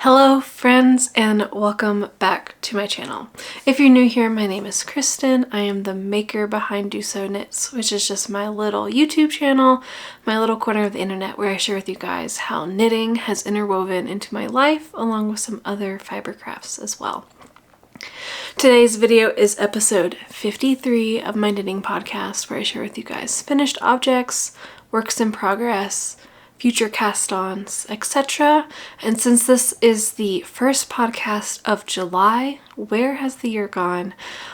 Hello friends and welcome back to my channel. If you're new here, my name is Kristen. I am the maker behind DoSo Knits, which is just my little YouTube channel, my little corner of the internet where I share with you guys how knitting has interwoven into my life along with some other fiber crafts as well. Today's video is episode 53 of my knitting podcast where I share with you guys finished objects, works in progress, future cast-ons, etc. And since this is the first podcast of July, where has the year gone?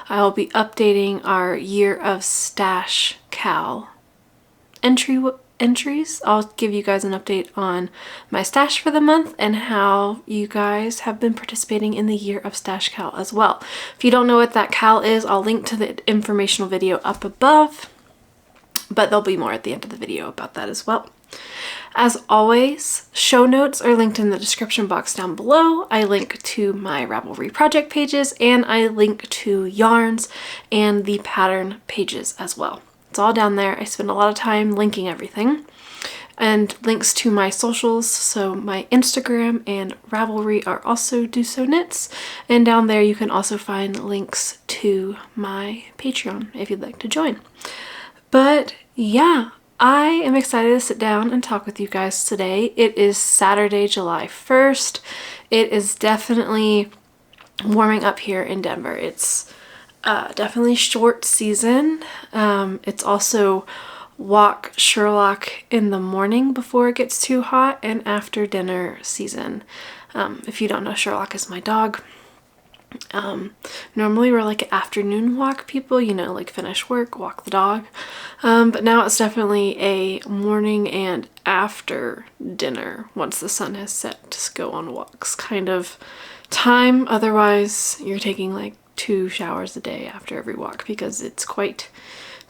I'll be updating our year of Stash KAL entries. I'll give you guys an update on my stash for the month and how you guys have been participating in the year of Stash KAL as well. If you don't know what that KAL is, I'll link to the informational video up above, but there'll be more at the end of the video about that as well. As always, show notes are linked in the description box down below. I link to my Ravelry project pages and I link to yarns and the pattern pages as well. It's all down there. I spend a lot of time linking everything and links to my socials. So my Instagram and Ravelry are also DoSo Knits, and down there you can also find links to my Patreon if you'd like to join. But yeah, I am excited to sit down and talk with you guys today. It is Saturday, July 1st. It is definitely warming up here in Denver. It's definitely short season. It's also walk Sherlock in the morning before it gets too hot and after dinner season. If you don't know, Sherlock is my dog. Normally we're like afternoon walk people, you know, like finish work, walk the dog. But now it's definitely a morning and after dinner, once the sun has set, to go on walks kind of time. Otherwise you're taking like 2 showers a day after every walk because it's quite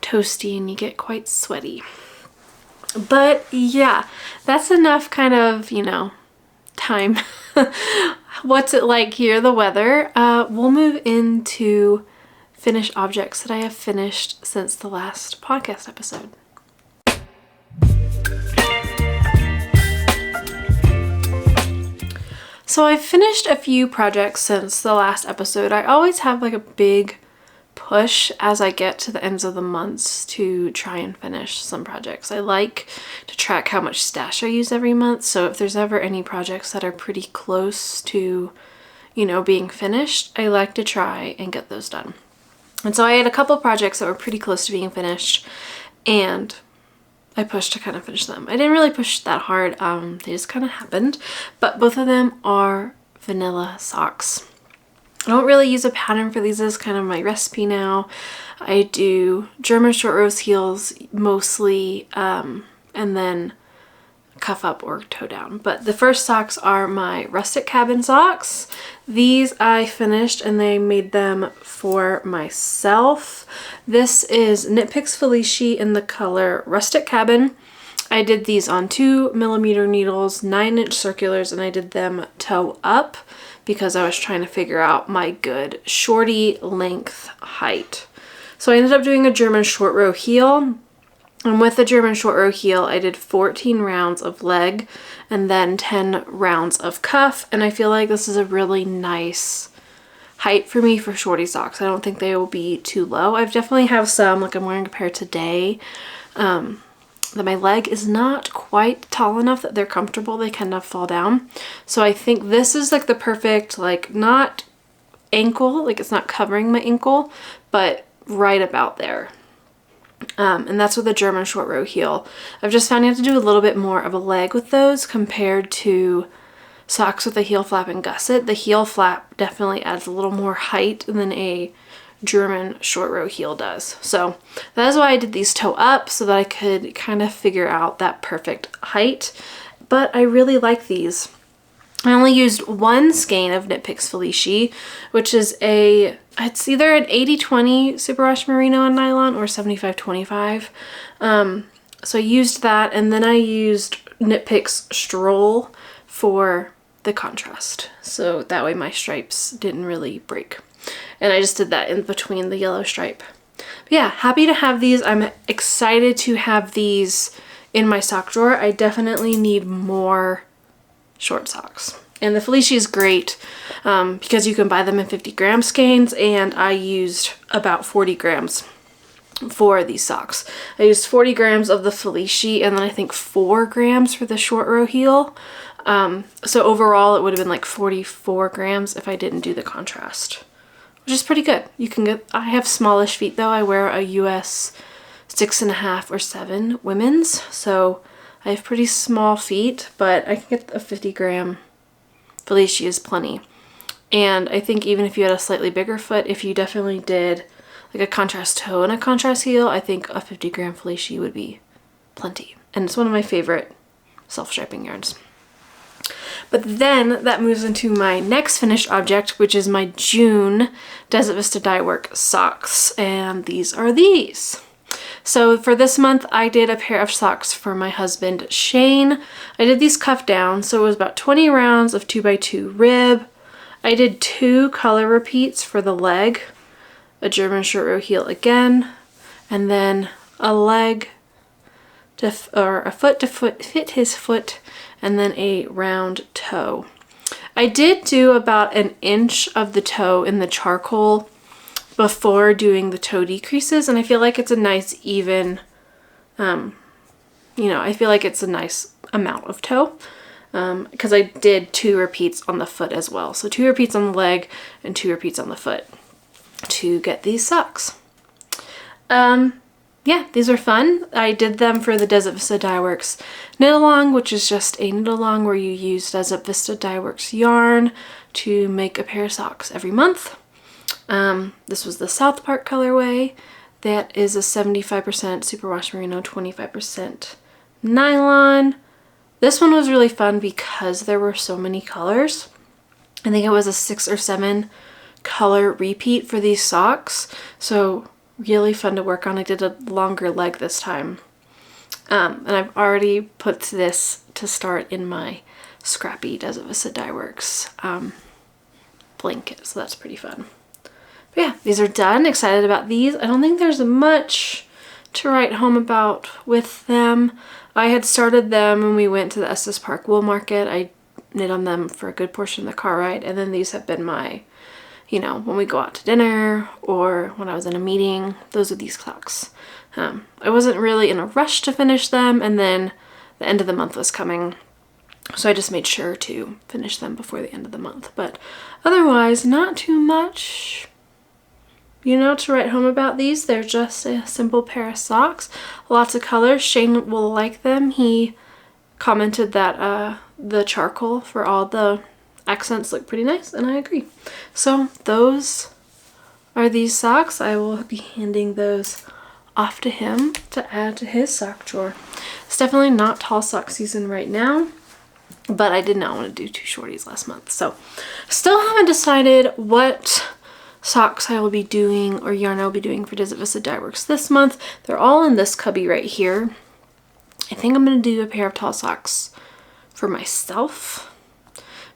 toasty and you get quite sweaty. But yeah, that's enough kind of, you know, time. What's it like here, the weather? We'll move into finished objects that I have finished since the last podcast episode. So I've finished a few projects since the last episode. I always have like a big push as I get to the ends of the months to try and finish some projects. I like to track how much stash I use every month, so if there's ever any projects that are pretty close to, you know, being finished, I like to try and get those done. And so I had a couple projects that were pretty close to being finished and I pushed to kind of finish them. I didn't really push that hard, they just kind of happened, but both of them are vanilla socks. I don't really use a pattern for these. This is kind of my recipe now. I do German short rose heels mostly, and then cuff up or toe down. But the first socks are my Rustic cabin socks. These I finished and they made them for myself. This is Knit Picks Felici in the color Rustic Cabin. I did these on 2mm needles, 9-inch circulars, and I did them toe up because I was trying to figure out my good shorty length height. So I ended up doing a German short row heel, and with the German short row heel I did 14 rounds of leg and then 10 rounds of cuff, and I feel like this is a really nice height for me for shorty socks. I don't think they will be too low. I've definitely have some, like I'm wearing a pair today, that my leg is not quite tall enough that they're comfortable. They kind of fall down. So I think this is like the perfect, like not ankle, like it's not covering my ankle, but right about there. And that's with the German short row heel. I've just found you have to do a little bit more of a leg with those compared to socks with a heel flap and gusset. The heel flap definitely adds a little more height than a German short row heel does. So that is why I did these toe up, so that I could kind of figure out that perfect height. But I really like these. I only used one skein of Knit Picks Felici, which is it's either an 80-20 superwash merino and nylon or 75-25. So I used that, and then I used Knit Picks Stroll for the contrast. So that way my stripes didn't really break. And I just did that in between the yellow stripe. But yeah, happy to have these. I'm excited to have these in my sock drawer. I definitely need more short socks. And the fleecy is great because you can buy them in 50 gram skeins, and I used about 40 grams for these socks. I used 40 grams of the fleecy and then I think 4 grams for the short row heel. So overall it would have been like 44 grams if I didn't do the contrast, which is pretty good. You can get, I have smallish feet though. I wear a US 6.5 or 7 women's, so I have pretty small feet, but I can get a 50 gram fleecy is plenty. And I think even if you had a slightly bigger foot, if you definitely did like a contrast toe and a contrast heel, I think a 50 gram fleecy would be plenty. And it's one of my favorite self-striping yarns. But then that moves into my next finished object, which is my June Desert Vista Dyeworks socks. And these are these. So for this month, I did a pair of socks for my husband, Shane. I did these cuff down, so it was about 20 rounds of 2x2 rib. I did 2 color repeats for the leg, a German short row heel again, and then a leg or a foot to fit his foot, and then a round toe. I did do about an inch of the toe in the charcoal before doing the toe decreases, and I feel like it's a nice even, I feel like it's a nice amount of toe because I did 2 repeats on the foot as well. So 2 repeats on the leg and 2 repeats on the foot to get these socks. Yeah, these are fun. I did them for the Desert Vista Dyeworks knit along, which is just a knit along where you use Desert Vista Dyeworks yarn to make a pair of socks every month. This was the South Park colorway. That is a 75% superwash merino, 25% nylon. This one was really fun because there were so many colors. I think it was a 6 or 7 color repeat for these socks, so really fun to work on. I did a longer leg this time, and I've already put this to start in my scrappy Desert Vista Dyeworks blanket, so that's pretty fun. But yeah, these are done. Excited about these. I don't think there's much to write home about with them. I had started them when we went to the Estes Park wool market. I knit on them for a good portion of the car ride, and then these have been my, when we go out to dinner or when I was in a meeting, those are these socks. I wasn't really in a rush to finish them, and then the end of the month was coming, so I just made sure to finish them before the end of the month. But otherwise, not too much, to write home about these. They're just a simple pair of socks, lots of colors. Shane will like them. He commented that the charcoal for all the accents look pretty nice, and I agree. So those are these socks. I will be handing those off to him to add to his sock drawer. It's definitely not tall sock season right now, but I did not want to do 2 shorties last month. So still haven't decided what socks I will be doing or yarn I will be doing for Desert Vista Dyeworks this month. They're all in this cubby right here. I think I'm going to do a pair of tall socks for myself,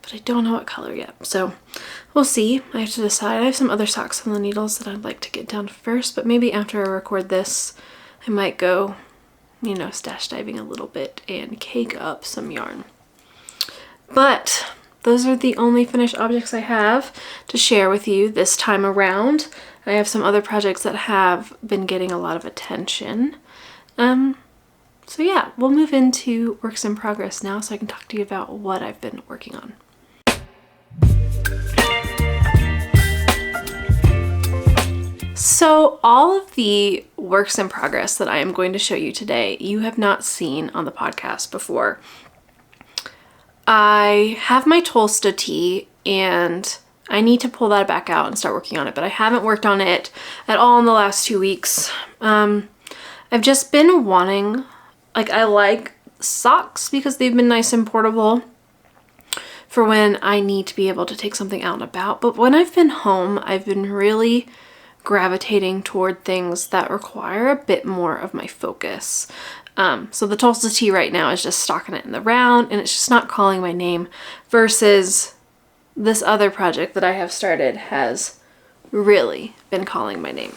but I don't know what color yet, so we'll see. I have to decide. I have some other socks on the needles that I'd like to get down first, but maybe after I record this I might go, stash diving a little bit and cake up some yarn. But those are the only finished objects I have to share with you this time around. I have some other projects that have been getting a lot of attention. So yeah, we'll move into works in progress now so I can talk to you about what I've been working on. So all of the works in progress that I am going to show you today, you have not seen on the podcast before. I have my Tolsta tee and I need to pull that back out and start working on it, but I haven't worked on it at all in the last 2 weeks. I've just been wanting, I like socks because they've been nice and portable for when I need to be able to take something out and about, but when I've been home, I've been really gravitating toward things that require a bit more of my focus. So the Tulsa tee right now is just stocking it in the round and it's just not calling my name, versus this other project that I have started has really been calling my name.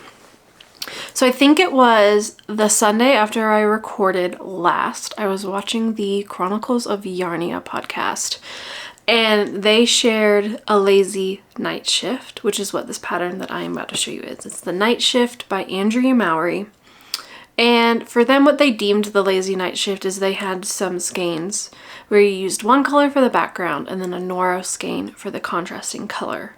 So I think it was the Sunday after I recorded last, I was watching the Chronicles of Yarnia podcast, And they shared a lazy Nightshift, which is what this pattern that I am about to show you is. It's the Nightshift by Andrea Mowry. And for them, what they deemed the lazy Nightshift is they had some skeins where you used one color for the background and then a Noro skein for the contrasting color.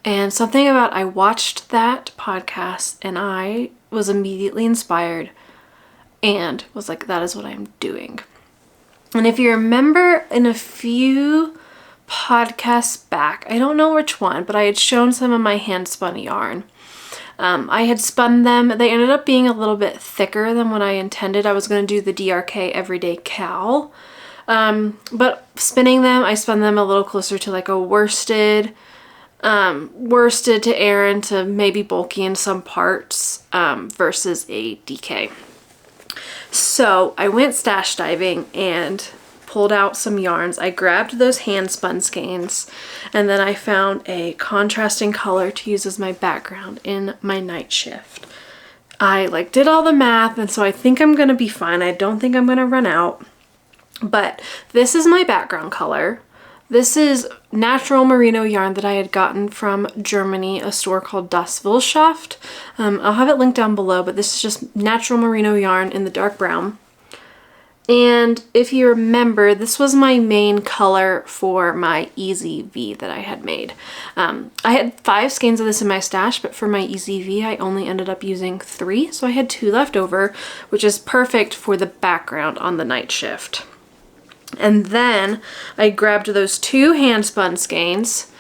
And something about, I watched that podcast and I was immediately inspired and was like, that is what I'm doing. And if you remember in a few podcasts back, I don't know which one, but I had shown some of my hand-spun yarn. I had spun them. They ended up being a little bit thicker than what I intended. I was going to do the DRK Everyday KAL. But spinning them, I spun them a little closer to like a worsted to Aran to maybe bulky in some parts versus a DK. So I went stash diving and pulled out some yarns. I grabbed those hand spun skeins and then I found a contrasting color to use as my background in my Nightshift. I like did all the math and so I think I'm gonna be fine. I don't think I'm gonna run out, but this is my background color. This is natural merino yarn that I had gotten from Germany, a store called Das Wissenschaft. I'll have it linked down below, but this is just natural merino yarn in the dark brown. And if you remember, this was my main color for my Easy V that I had made. I had 5 skeins of this in my stash, but for my Easy V, I only ended up using 3. So I had 2 left over, which is perfect for the background on the Nightshift. And then I grabbed those 2 hand spun skeins.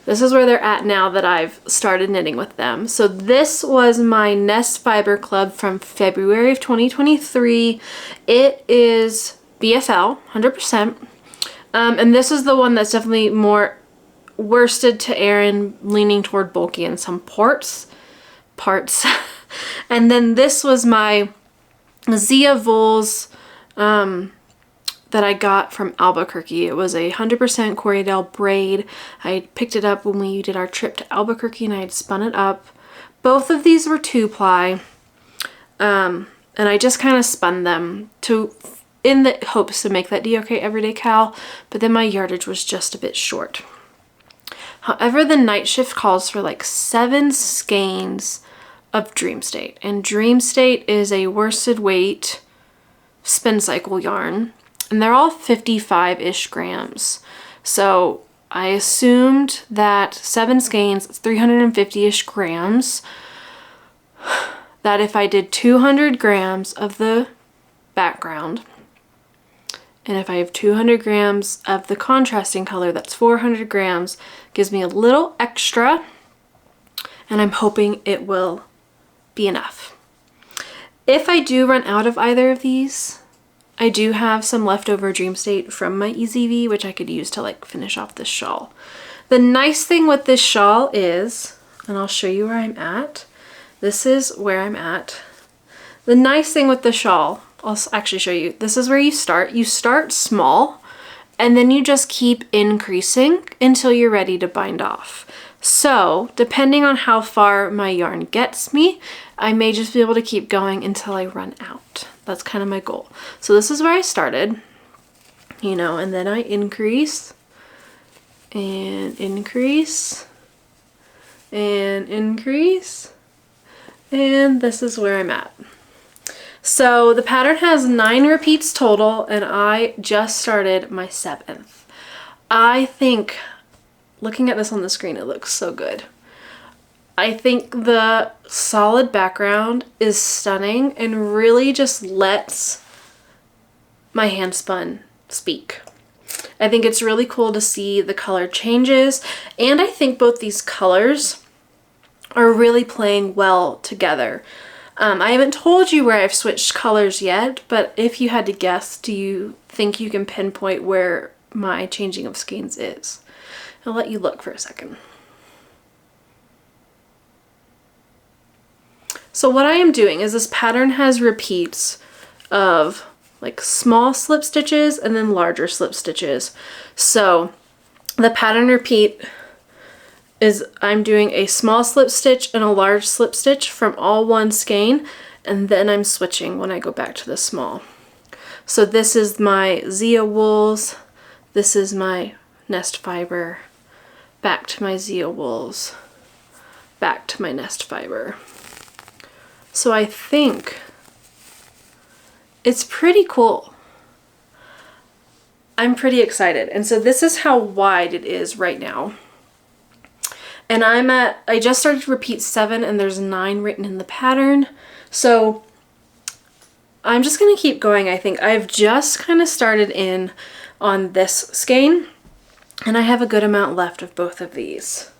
This is where they're at now that I've started knitting with them. So this was my Nest Fiber Club from February of 2023. It is BFL, 100%. And this is the one that's definitely more worsted to Aran, leaning toward bulky in some parts. And then this was my Zia Vols, that I got from Albuquerque. It was a 100% Corriedale braid. I picked it up when we did our trip to Albuquerque and I had spun it up. Both of these were 2-ply. And I just kind of spun them in the hopes to make that DOK Everyday KAL, but then my yardage was just a bit short. However, the Nightshift calls for like 7 skeins of Dream State. And Dream State is a worsted weight spin cycle yarn. And they're all 55-ish grams. So I assumed that 7 skeins, 350-ish grams, that if I did 200 grams of the background, and if I have 200 grams of the contrasting color, that's 400 grams, gives me a little extra, and I'm hoping it will be enough. If I do run out of either of these, I do have some leftover Dream State from my Easy V, which I could use to like finish off this shawl. The nice thing with this shawl is, and I'll show you where I'm at. This is where I'm at. The nice thing with the shawl, I'll actually show you. This is where you start. You start small and then you just keep increasing until you're ready to bind off. So depending on how far my yarn gets me, I may just be able to keep going until I run out. That's kind of my goal. So this is where I started, you know, and then I increase and increase and increase, and this is where I'm at. So the pattern has 9 repeats total and I just started my 7th. I think, looking at this on the screen, it looks so good. I think the solid background is stunning and really just lets my hand spun speak. I think it's really cool to see the color changes, and I think both these colors are really playing well together. I haven't told you where I've switched colors yet, but if you had to guess, do you think you can pinpoint where my changing of skeins is? I'll let you look for a second. So what I am doing is this pattern has repeats of like small slip stitches and then larger slip stitches. So the pattern repeat is I'm doing a small slip stitch and a large slip stitch from all one skein, and then I'm switching when I go back to the small. So this is my Zia wools, this is my nest fiber, back to my Zia wools, back to my nest fiber. So I think it's pretty cool. I'm pretty excited. And so this is how wide it is right now. And I just started to repeat 7 and there's 9 written in the pattern. So I'm just gonna keep going, I think. I've just kind of started in on this skein and I have a good amount left of both of these.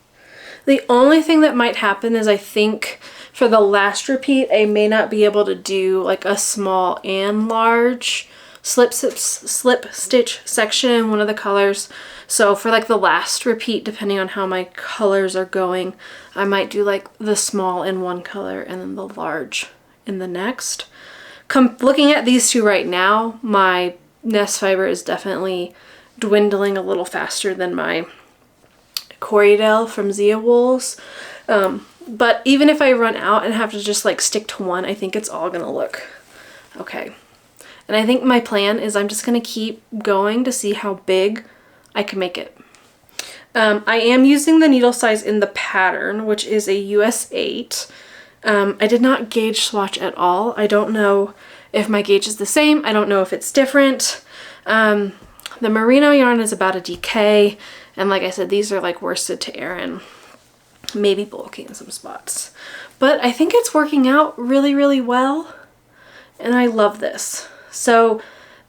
The only thing that might happen is I think for the last repeat, I may not be able to do like a small and large slip stitch section in one of the colors. So for like the last repeat, depending on how my colors are going, I might do like the small in one color and then the large in the next. Looking at these two right now, my nest fiber is definitely dwindling a little faster than my Corriedale from Zia wools. But even if I run out and have to just like stick to one, I think it's all gonna look okay. And I think my plan is I'm just gonna keep going to see how big I can make it. I am using the needle size in the pattern, which is a US 8. I did not gauge swatch at all. I don't know if my gauge is the same. I don't know if it's different. The merino yarn is about a DK. And like I said, these are like worsted to Aran, maybe bulky in some spots. But I think it's working out really, really well. And I love this. So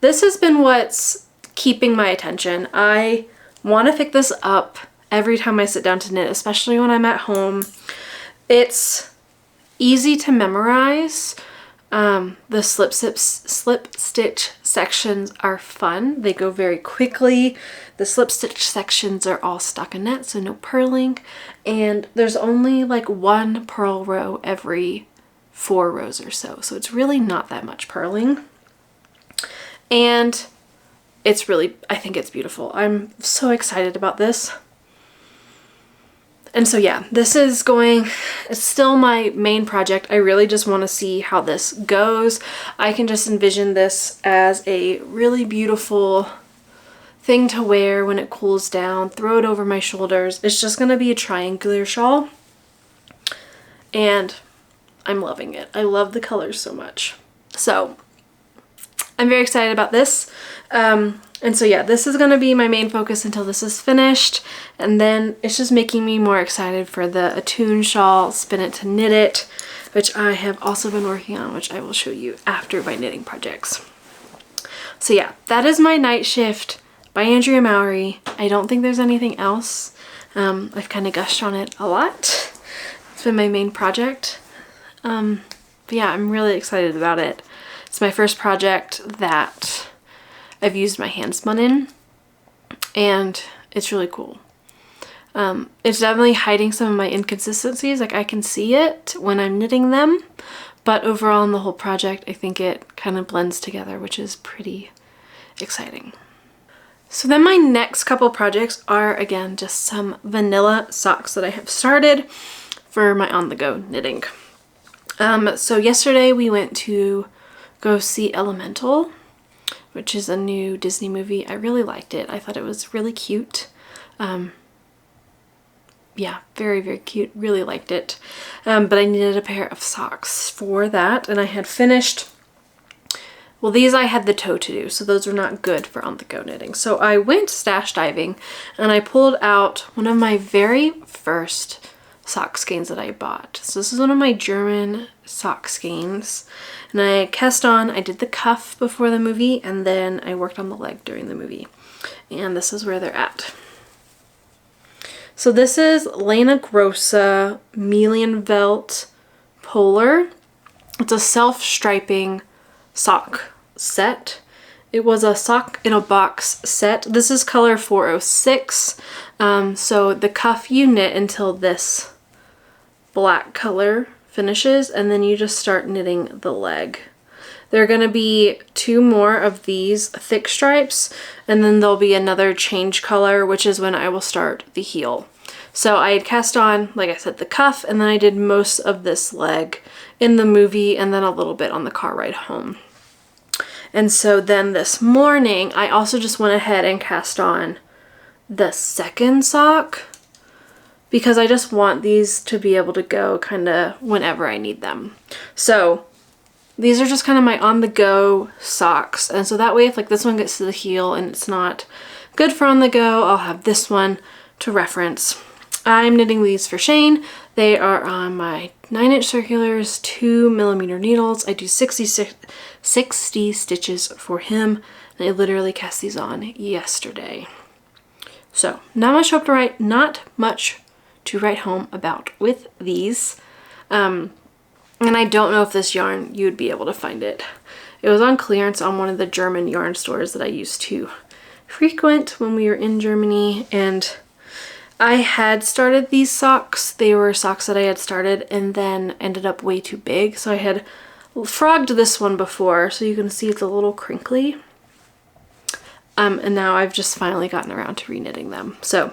this has been what's keeping my attention. I want to pick this up every time I sit down to knit, especially when I'm at home. It's easy to memorize. The slip stitch sections are fun. They go very quickly. The slip stitch sections are all stockinette, so no purling. And there's only like 1 purl row every 4 rows or so. So it's really not that much purling. And it's really, I think it's beautiful. I'm so excited about this. And so yeah, this is going, it's still my main project. I really just want to see how this goes. I can just envision this as a really beautiful thing to wear when it cools down, throw it over my shoulders. It's just going to be a triangular shawl. And I'm loving it. I love the colors so much. So I'm very excited about this. And so yeah, this is going to be my main focus until this is finished. And then it's just making me more excited for the Attune shawl, Spin It to Knit It, which I have also been working on, which I will show you after my knitting projects. So yeah, that is my Nightshift by Andrea Mowry. I don't think there's anything else. I've kind of gushed on it a lot. It's been my main project. But yeah, I'm really excited about it. It's my first project that I've used my Handspun in, and it's really cool. It's definitely hiding some of my inconsistencies. Like I can see it when I'm knitting them, but overall in the whole project, I think it kind of blends together, which is pretty exciting. So then my next couple projects are, again, just some vanilla socks that I have started for my on-the-go knitting. So yesterday we went to go see Elemental, which is a new Disney movie. I really liked it. I thought it was really cute. Yeah, very, very cute. Really liked it. But I needed a pair of socks for that, and I had finished. Well, these I had the toe to do, so those were not good for on-the-go knitting. So I went stash diving, and I pulled out one of my very first sock skeins that I bought. So this is one of my German sock skeins, and I cast on, I did the cuff before the movie, and then I worked on the leg during the movie. And this is where they're at. So this is Lana Grossa Meilenvelt Polar. It's a self-striping sock set. It was a sock in a box set. This is color 406. So the cuff you knit until this black color finishes, and then you just start knitting the leg. There are going to be 2 more of these thick stripes, and then there'll be another change color, which is when I will start the heel. So I had cast on, like I said, the cuff, and then I did most of this leg in the movie and then a little bit on the car ride home. And so then this morning, I also just went ahead and cast on the second sock because I just want these to be able to go kind of whenever I need them. So these are just kind of my on-the-go socks. And so that way, if like this one gets to the heel and it's not good for on the go, I'll have this one to reference. I'm knitting these for Shane. They are on my 9-inch circulars, 2mm needles. I do 60 stitches for him. And I literally cast these on yesterday. So not much to write home about with these. And I don't know if this yarn, you'd be able to find it. It was on clearance on one of the German yarn stores that I used to frequent when we were in Germany. And I had started these socks. They were socks that I had started and then ended up way too big. So I had frogged this one before, so you can see it's a little crinkly. And now I've just finally gotten around to reknitting them. So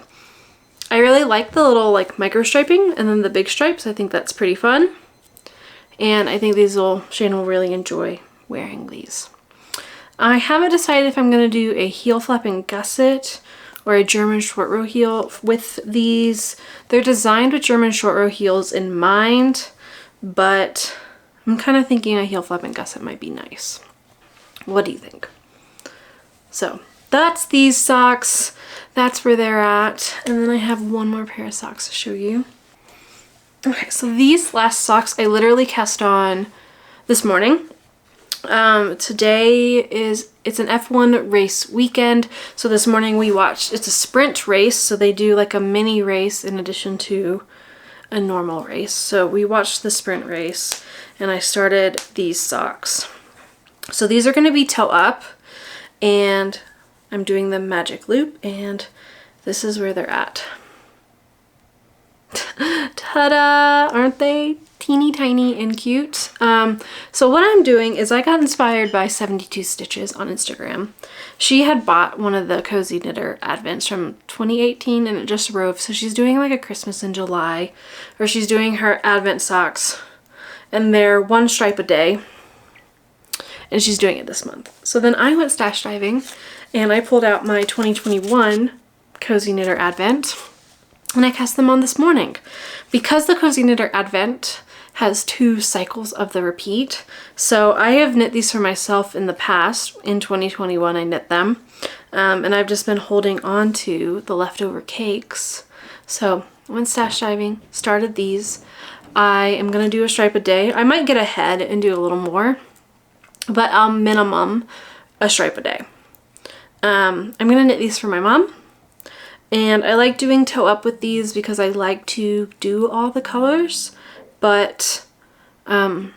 I really like the little like micro striping and then the big stripes. I think that's pretty fun. And I think Shane will really enjoy wearing these. I haven't decided if I'm going to do a heel flap and gusset or a German short row heel with these. They're designed with German short row heels in mind, but I'm kind of thinking a heel flap and gusset might be nice. What do you think? So that's these socks. That's where they're at. And then I have one more pair of socks to show you. Okay, so these last socks I literally cast on this morning. Today it's an F1 race weekend. So this morning we watched, it's a sprint race. So they do like a mini race in addition to a normal race. So we watched the sprint race and I started these socks. So these are going to be toe up and I'm doing the magic loop and this is where they're at. Ta-da! Aren't they teeny tiny and cute? So what I'm doing is I got inspired by 72 Stitches on Instagram. She had bought one of the Cozy Knitter Advents from 2018 and it just arrived. So she's doing like a Christmas in July, or she's doing her Advent socks and they're 1 stripe a day. And she's doing it this month. So then I went stash diving and I pulled out my 2021 Cozy Knitter Advent and I cast them on this morning. Because the Cozy Knitter Advent has 2 cycles of the repeat, so I have knit these for myself in the past. In 2021 I knit them, and I've just been holding on to the leftover cakes. So I went stash diving, started these. I am going to do a stripe a day. I might get ahead and do a little more, but I'll minimum a stripe a day. I'm going to knit these for my mom. And I like doing toe up with these because I like to do all the colors, but I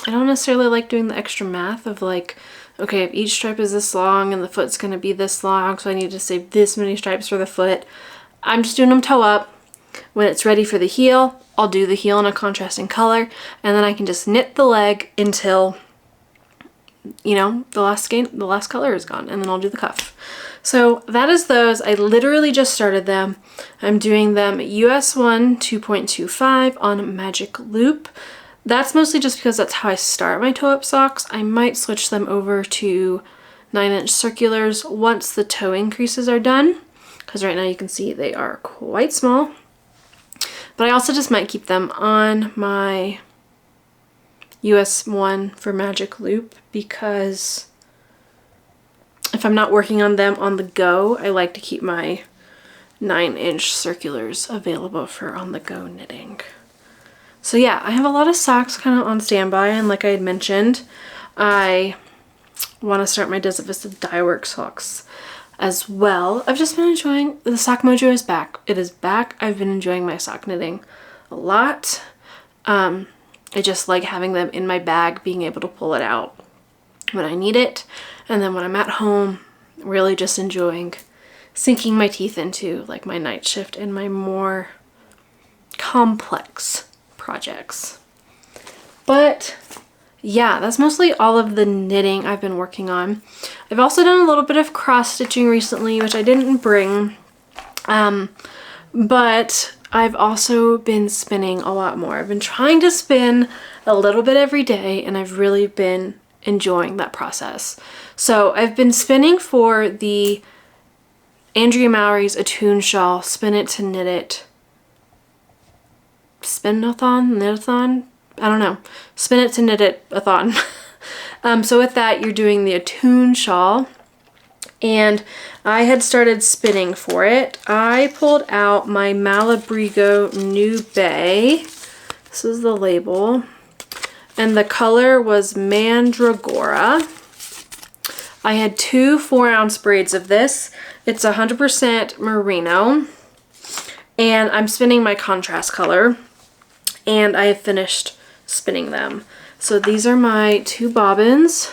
don't necessarily like doing the extra math of like, okay, if each stripe is this long and the foot's going to be this long, so I need to save this many stripes for the foot. I'm just doing them toe up. When it's ready for the heel, I'll do the heel in a contrasting color, and then I can just knit the leg until, you know, the last color is gone, and then I'll do the cuff. So that is those. I literally just started them. I'm doing them US 1 2.25 on Magic Loop. That's mostly just because that's how I start my toe up socks. I might switch them over to 9-inch circulars once the toe increases are done, because right now you can see they are quite small. But I also just might keep them on my US 1 for Magic Loop because if I'm not working on them on the go, I like to keep my 9-inch circulars available for on the go knitting. So yeah, I have a lot of socks kind of on standby, and like I had mentioned, I want to start my Desert Vista Dyeworks socks as well. I've just been enjoying, the sock mojo is back. It is back. I've been enjoying my sock knitting a lot. I just like having them in my bag, being able to pull it out when I need it. And then when I'm at home, really just enjoying sinking my teeth into like my Nightshift and my more complex projects. But yeah, that's mostly all of the knitting I've been working on. I've also done a little bit of cross stitching recently, which I didn't bring, but I've also been spinning a lot more. I've been trying to spin a little bit every day, and I've really been enjoying that process. So I've been spinning for the Andrea Mowry's Attune Shawl, Spin It to Knit It. Spin-a-thon? Knit-a-thon? I don't know. Spin It to Knit It-a-thon. So with that, you're doing the Attune Shawl. And I had started spinning for it. I pulled out my Malabrigo New Bay. This is the label. And the color was Mandragora. I had 2 4-ounce braids of this. It's 100% merino. And I'm spinning my contrast color. And I have finished spinning them. So these are my 2 bobbins.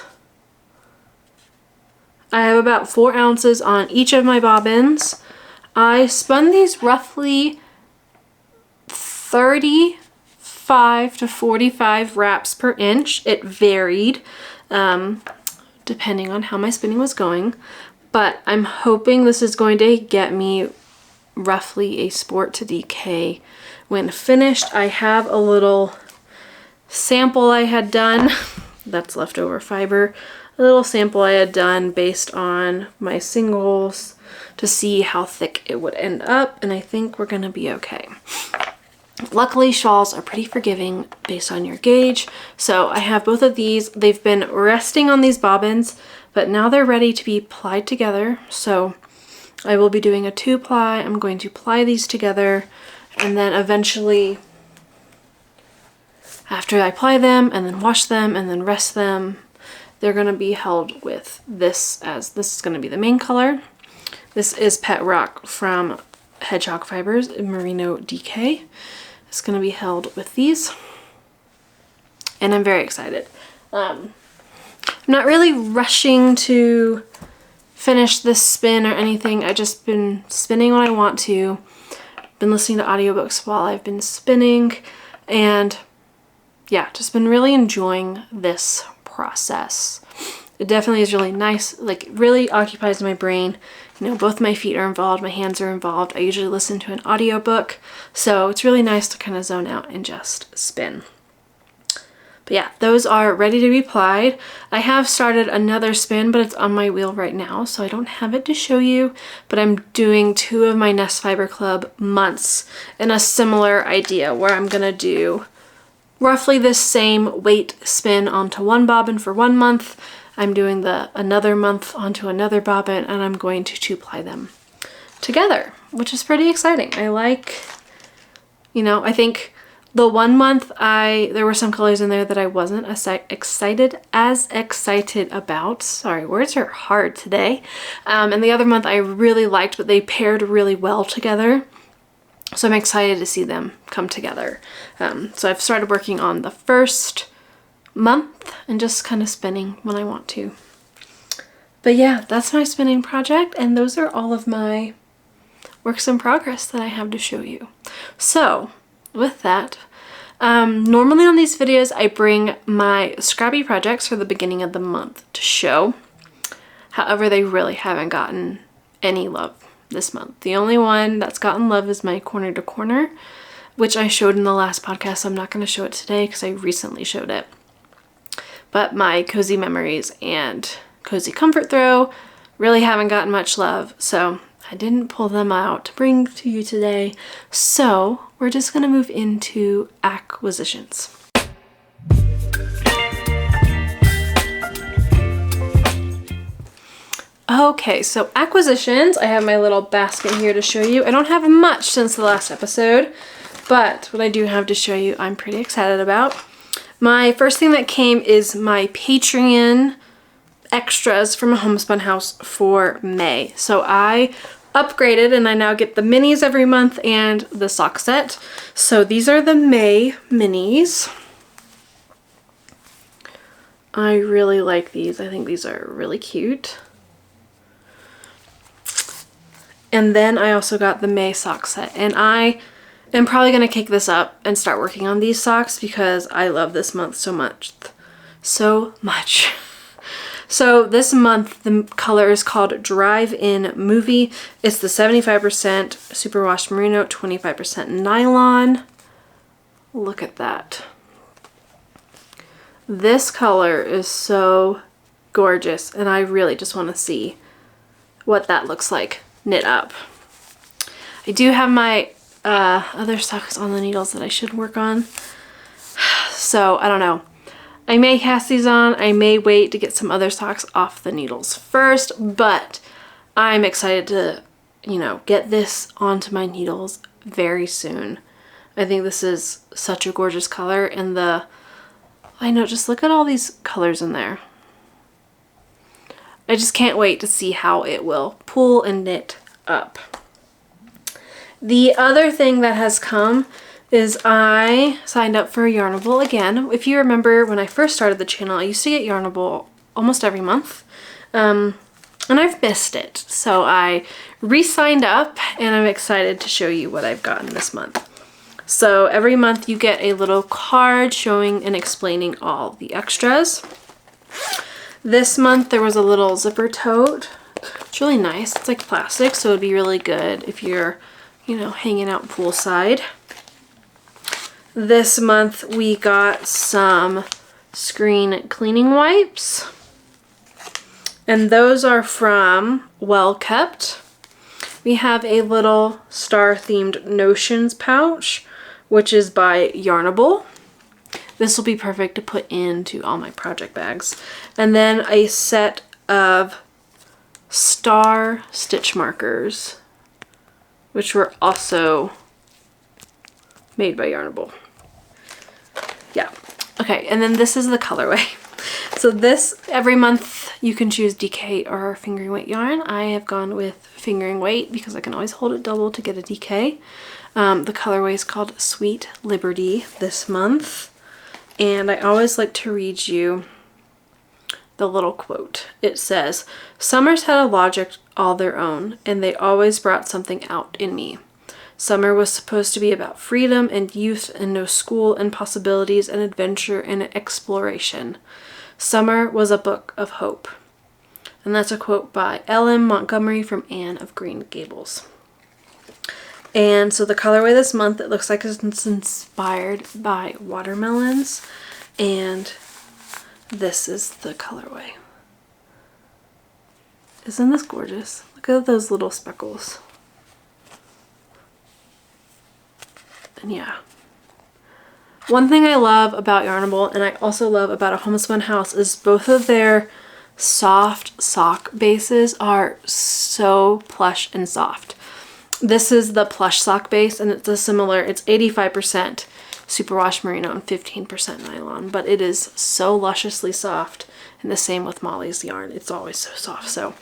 I have about 4 ounces on each of my bobbins. I spun these roughly 35 to 45 wraps per inch. It varied depending on how my spinning was going, but I'm hoping this is going to get me roughly a Sport to DK when finished. I have a little sample I had done. That's leftover fiber. A little sample I had done based on my singles to see how thick it would end up, and I think we're gonna be okay. Luckily, shawls are pretty forgiving based on your gauge, so I have both of these. They've been resting on these bobbins, but now they're ready to be plied together, so I will be doing a 2-ply. I'm going to ply these together, and then eventually, after I ply them and then wash them and then rest them, they're going to be held with this, as this is going to be the main color. This is Pet Rock from Hedgehog Fibers Merino DK. It's going to be held with these, and I'm very excited. I'm not really rushing to finish this spin or anything. I've just been spinning when I want to. Been listening to audiobooks while I've been spinning, and yeah, just been really enjoying this process. It definitely is really nice, like really occupies my brain. You know, both my feet are involved, my hands are involved. I usually listen to an audiobook, so it's really nice to kind of zone out and just spin. But yeah, those are ready to be plied. I have started another spin, but it's on my wheel right now, so I don't have it to show you, but I'm doing 2 of my Nest Fiber Club months in a similar idea where I'm gonna do roughly the same weight spin onto one bobbin for 1 month. I'm doing another month onto another bobbin, and I'm going to 2-ply them together, which is pretty exciting. I like, you know, I think the 1 month there were some colors in there that I wasn't as excited about. Sorry, words are hard today. And the other month I really liked, but they paired really well together. So I'm excited to see them come together. So I've started working on the first month and just kind of spinning when I want to. But yeah, that's my spinning project, and those are all of my works in progress that I have to show you. So with that, normally on these videos I bring my scrappy projects for the beginning of the month to show. However, they really haven't gotten any love this month. The only one that's gotten love is my corner to corner, which I showed in the last podcast, so I'm not going to show it today because I recently showed it. But my Cozy Memories and Cozy Comfort Throw really haven't gotten much love, so I didn't pull them out to bring to you today. So we're just going to move into acquisitions. Okay, so acquisitions, I have my little basket here to show you. I don't have much since the last episode, but what I do have to show you, I'm pretty excited about. My first thing that came is my Patreon extras from a Homespun house for May. So I upgraded and I now get the minis every month and the sock set. So these are the May minis. I really like these. I think these are really cute. And then I also got the May sock set, and I am probably going to kick this up and start working on these socks because I love this month so much. So much. So this month the color is called Drive-In Movie. It's the 75% superwash merino, 25% nylon. Look at that. This color is so gorgeous, and I really just want to see what that looks like knit up. I do have my other socks on the needles that I should work on. So I don't know. I may cast these on. I may wait to get some other socks off the needles first, but I'm excited to, you know, get this onto my needles very soon. I think this is such a gorgeous color, and I know, just look at all these colors in there. I just can't wait to see how it will pull and knit up. The other thing that has come is I signed up for Yarnable again. If you remember when I first started the channel, I used to get Yarnable almost every month. And I've missed it. So I re-signed up, and I'm excited to show you what I've gotten this month. So every month you get a little card showing and explaining all the extras. This month there was a little zipper tote. It's really nice. It's like plastic, so it'd be really good if you're, you know, hanging out poolside. This month we got some screen cleaning wipes, and those are from Well Kept. We have a little star themed notions pouch, which is by Yarnable. This will be perfect to put into all my project bags. And then a set of star stitch markers, which were also made by Yarnable. Yeah. Okay, and then this is the colorway. So this, every month you can choose DK or fingering weight yarn. I have gone with fingering weight because I can always hold it double to get a DK. The colorway is called Sweet Liberty this month. And I always like to read you the little quote. It says, "Summers had a logic all their own, and they always brought something out in me. Summer was supposed to be about freedom and youth and no school and possibilities and adventure and exploration. Summer was a book of hope." And that's a quote by Ellen Montgomery from Anne of Green Gables. And so the colorway this month, it looks like it's inspired by watermelons, and this is the colorway. Isn't this gorgeous? Look at those little speckles. And yeah. One thing I love about Yarnable, and I also love about a Homespun House, is both of their soft sock bases are so plush and soft. This is the plush sock base, and it's it's 85% superwash merino and 15% nylon, but it is so lusciously soft, and the same with Molly's yarn. It's always so soft. So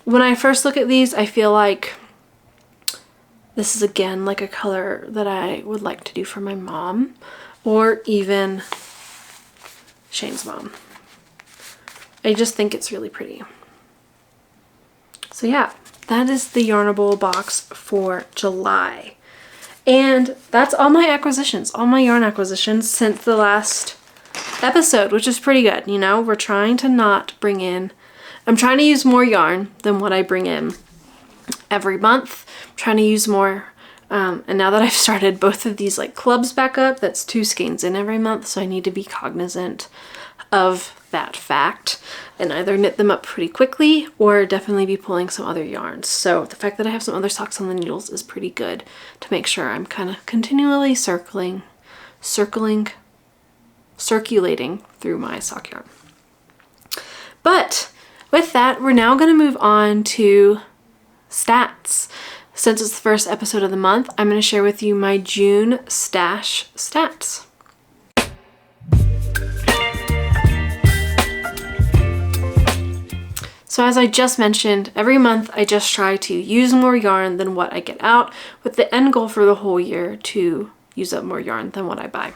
when I first look at these, I feel like this is again like a color that I would like to do for my mom, or even Shane's mom. I just think it's really pretty. So yeah, that is the Yarnable box for July. And that's all my acquisitions, all my yarn acquisitions since the last episode, which is pretty good. You know, we're trying to not bring in, I'm trying to use more yarn than what I bring in every month. I'm trying to use more. And now that I've started both of these like clubs back up, that's 2 skeins in every month. So I need to be cognizant of that fact and either knit them up pretty quickly or definitely be pulling some other yarns. So the fact that I have some other socks on the needles is pretty good to make sure I'm kind of continually circulating through my sock yarn. But with that, we're now going to move on to stats. Since it's the first episode of the month, I'm going to share with you my June stash stats. So as I just mentioned, every month I just try to use more yarn than what I get out, with the end goal for the whole year to use up more yarn than what I buy.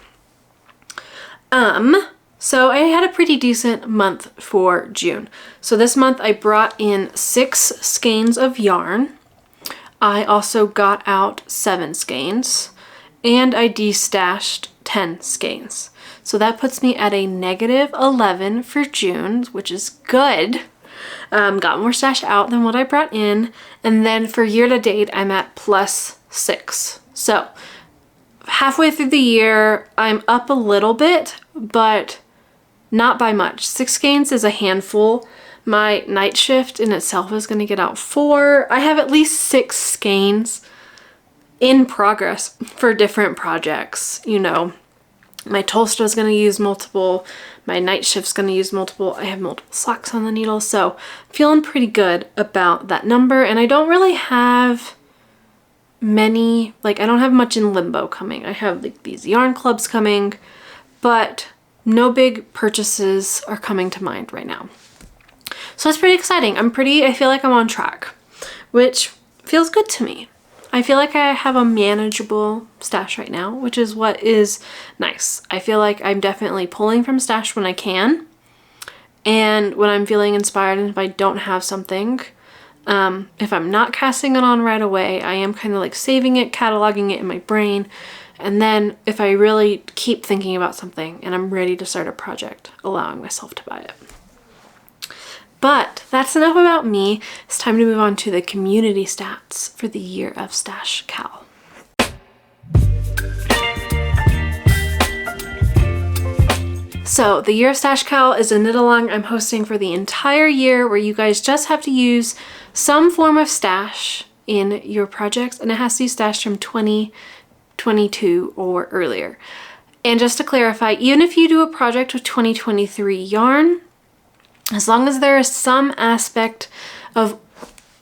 So I had a pretty decent month for June. So this month I brought in 6 skeins of yarn. I also got out 7 skeins, and I destashed 10 skeins. So that puts me at a -11 for June, which is good. Got more stash out than what I brought in, and then for year to date I'm at +6. So halfway through the year I'm up a little bit, but not by much. 6 skeins is a handful. My Nightshift in itself is going to get out 4. I have at least 6 skeins in progress for different projects. You know, my Tolsta is going to use multiple, my Nightshift's going to use multiple, I have multiple socks on the needle, so I'm feeling pretty good about that number. And I don't really have many, like I don't have much in limbo coming. I have like these yarn clubs coming, but no big purchases are coming to mind right now. So that's pretty exciting. I feel like I'm on track, which feels good to me. I feel like I have a manageable stash right now, which is what is nice. I feel like I'm definitely pulling from stash when I can. And when I'm feeling inspired, and if I don't have something, if I'm not casting it on right away, I am kind of like saving it, cataloging it in my brain. And then if I really keep thinking about something and I'm ready to start a project, allowing myself to buy it. But that's enough about me. It's time to move on to the community stats for the year of Stash KAL. So the year of Stash KAL is a knit along I'm hosting for the entire year, where you guys just have to use some form of stash in your projects, and it has to be stashed from 2022 or earlier. And just to clarify, even if you do a project with 2023 yarn, as long as there is some aspect of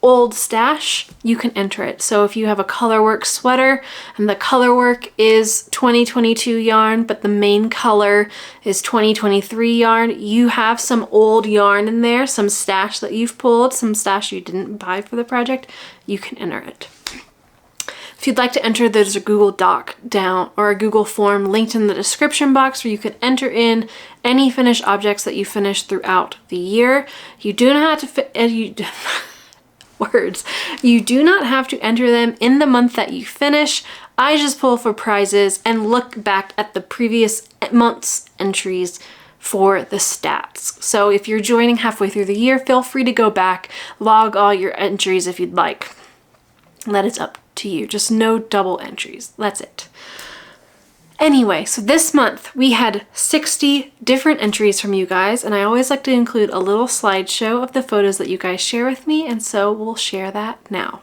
old stash, you can enter it. So if you have a colorwork sweater and the colorwork is 2022 yarn, but the main color is 2023 yarn, you have some old yarn in there, some stash that you've pulled, some stash you didn't buy for the project, you can enter it. If you'd like to enter, there's a Google Doc down, or a Google form linked in the description box, where you can enter in any finished objects that you finish throughout the year. You do not have to You do not have to enter them in the month that you finish. I just pull for prizes and look back at the previous month's entries for the stats. So if you're joining halfway through the year, feel free to go back, log all your entries if you'd like. That is up to you. Just no double entries. That's it. Anyway, so this month we had 60 different entries from you guys, and I always like to include a little slideshow of the photos that you guys share with me, and so we'll share that now.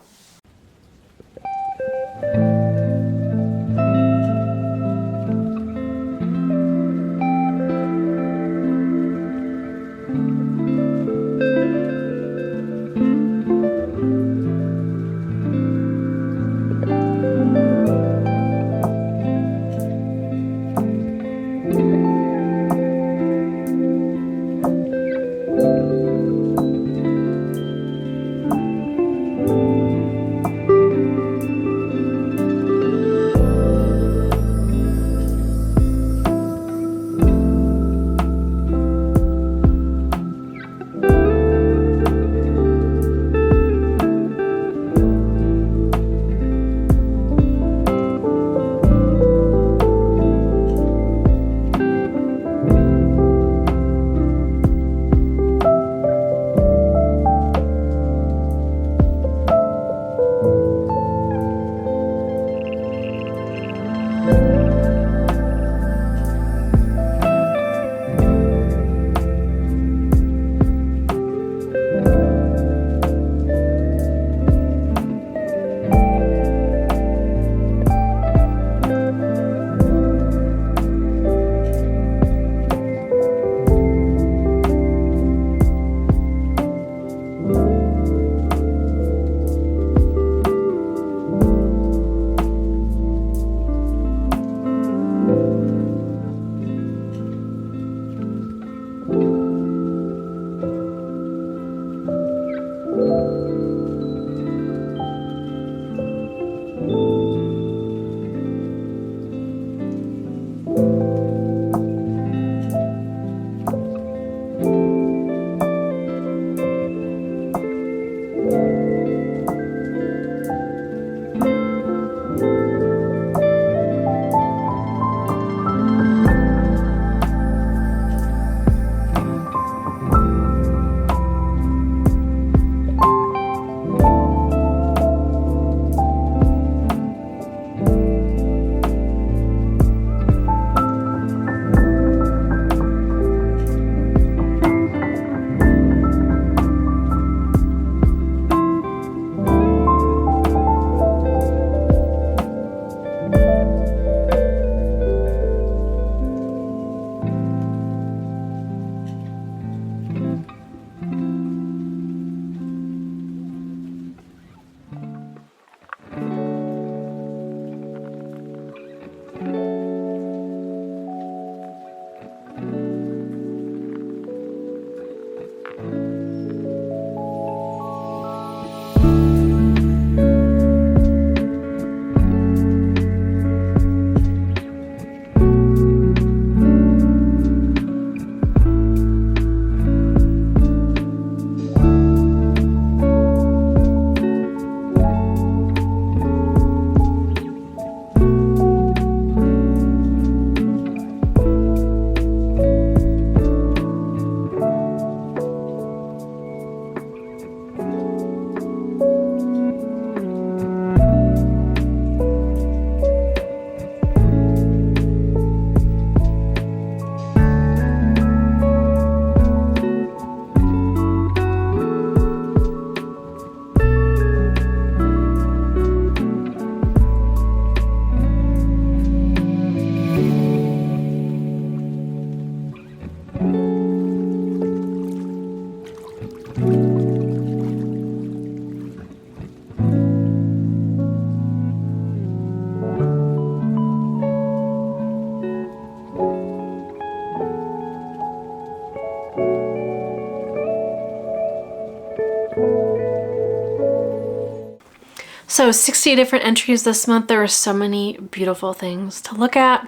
So 60 different entries this month. There were so many beautiful things to look at.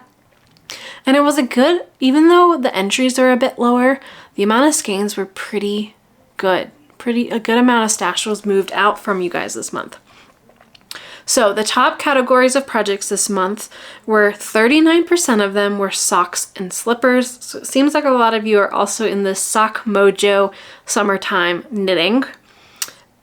And it was a good, even though the entries are a bit lower, the amount of skeins were pretty good. A good amount of stash was moved out from you guys this month. So the top categories of projects this month were 39% of them were socks and slippers. So it seems like a lot of you are also in this sock mojo summertime knitting.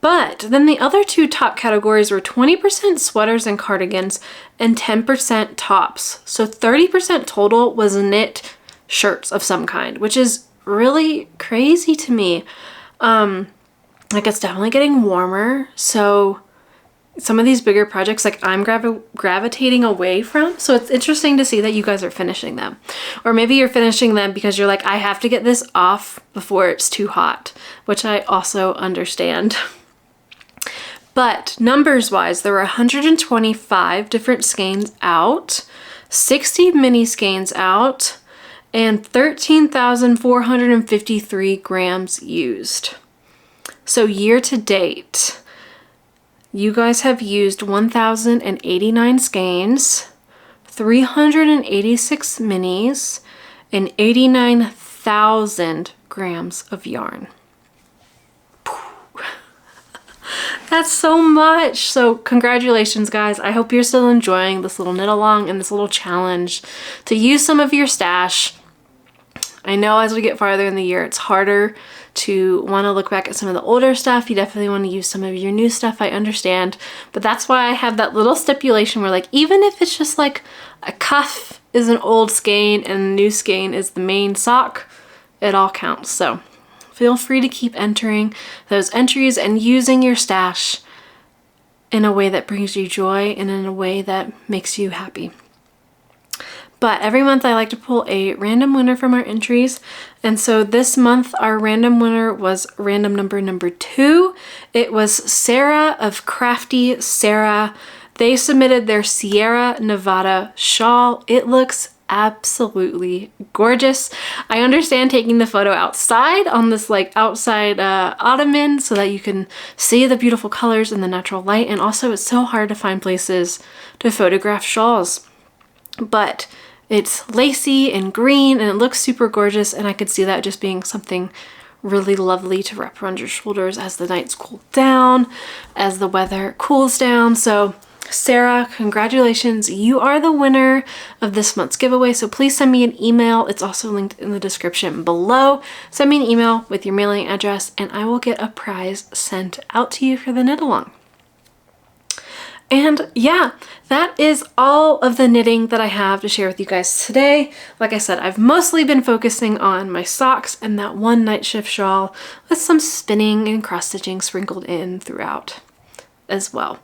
But then the other two top categories were 20% sweaters and cardigans and 10% tops. So 30% total was knit shirts of some kind, which is really crazy to me. Like it's definitely getting warmer. So some of these bigger projects, like I'm gravitating away from. So it's interesting to see that you guys are finishing them. Or maybe you're finishing them because you're like, I have to get this off before it's too hot, which I also understand. But numbers wise, there were 125 different skeins out, 60 mini skeins out, and 13,453 grams used. So year to date, you guys have used 1,089 skeins, 386 minis, and 89,000 grams of yarn. That's so much. So congratulations, guys. I hope you're still enjoying this little knit along and this little challenge to use some of your stash. I know as we get farther in the year, it's harder to want to look back at some of the older stuff. You definitely want to use some of your new stuff, I understand. But that's why I have that little stipulation where like, even if it's just like a cuff is an old skein and a new skein is the main sock, it all counts. So feel free to keep entering those entries and using your stash in a way that brings you joy and in a way that makes you happy. But every month I like to pull a random winner from our entries. And so this month our random winner was random number 2. It was Sarah of Crafty Sarah. They submitted their Sierra Nevada shawl. It looks absolutely gorgeous. I understand taking the photo outside on this like outside ottoman so that you can see the beautiful colors in the natural light, and also it's so hard to find places to photograph shawls. But it's lacy and green and it looks super gorgeous, and I could see that just being something really lovely to wrap around your shoulders as the nights cool down, as the weather cools down. So Sarah, congratulations. You are the winner of this month's giveaway. So please send me an email. It's also linked in the description below. Send me an email with your mailing address and I will get a prize sent out to you for the knit along. And yeah, that is all of the knitting that I have to share with you guys today. Like I said, I've mostly been focusing on my socks and that one Nightshift shawl with some spinning and cross stitching sprinkled in throughout as well.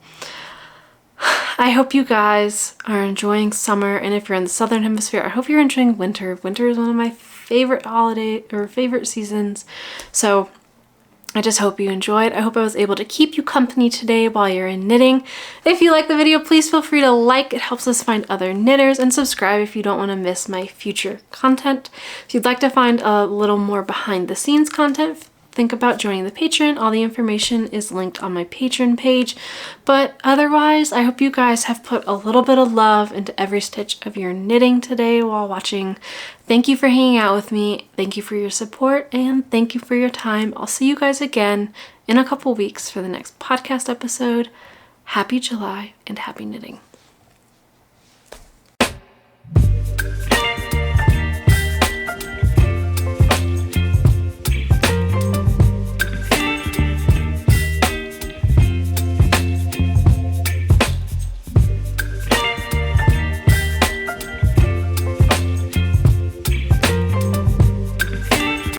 I hope you guys are enjoying summer, and if you're in the southern hemisphere, I hope you're enjoying winter. Winter is one of my favorite favorite seasons. So I just hope you enjoyed. I hope I was able to keep you company today while you're in knitting. If you like the video, please feel free to like. It helps us find other knitters, and subscribe if you don't want to miss my future content. If you'd like to find a little more behind the scenes content, think about joining the Patreon. All the information is linked on my Patreon page. But otherwise, I hope you guys have put a little bit of love into every stitch of your knitting today while watching. Thank you for hanging out with me. Thank you for your support, and thank you for your time. I'll see you guys again in a couple weeks for the next podcast episode. Happy July and happy knitting.